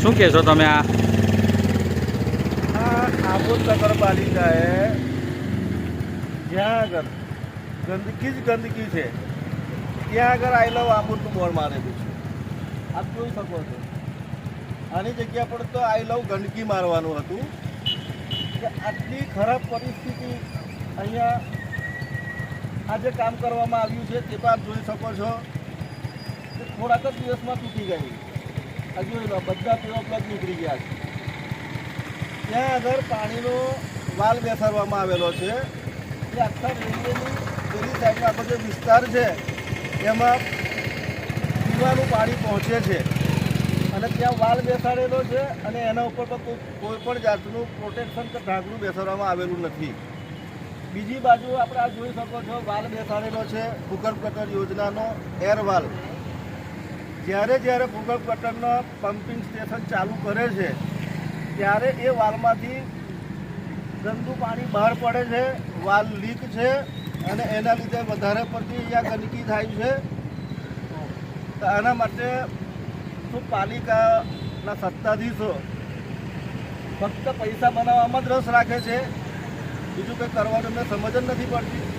શું કહેશો તમે? આબોદ નગરપાલિકાએ જ્યાં આગળ ગંદકી જ ગંદકી છે ત્યાં આગળ આઈ લવ આબોદનું બોર્ડ મારેલું છે. આપ જોઈ શકો છો. આની જગ્યા પર તો આઈ લવ ગંદકી મારવાનું હતું કે આટલી ખરાબ પરિસ્થિતિ અહીંયા આજે કામ કરવામાં આવ્યું છે તે પણ આપ જોઈ શકો છો કે થોડાક જ દિવસમાં તૂટી ગઈ. આ જોઈ લો, બધા પીવા પ્લગ નીકળી ગયા છે. ત્યાં આગળ પાણીનો વાલ બેસાડવામાં આવેલો છે. એ આખા રેલવેની પેલી સાઈડનો આખો જે વિસ્તાર છે એમાં પીવાનું પાણી પહોંચે છે અને ત્યાં વાલ બેસાડેલો છે અને એના ઉપર પણ કોઈ પણ જાતનું પ્રોટેક્શન કે ઢાંકણું બેસાડવામાં આવેલું નથી. બીજી બાજુ આપણે આ જોઈ શકો છો, વાલ બેસાડેલો છે ભૂગર્ભ ગટર યોજનાનો એર વાલ. જ્યારે ભૂગર્ભ ગટરના પમ્પિંગ સ્ટેશન ચાલુ કરે છે ત્યારે એ વાલમાંથી ગંદુ પાણી બહાર પડે છે, વાલ લીક છે અને એના લીધે વધારે પડતી અહીંયા ગંદકી થાય છે. તો આના માટે શું પાલિકાના સત્તાધીશો ફક્ત પૈસા બનાવવામાં જ રસ રાખે છે, બીજું કંઈ કરવાનું એમને સમજ જ નથી પડતી.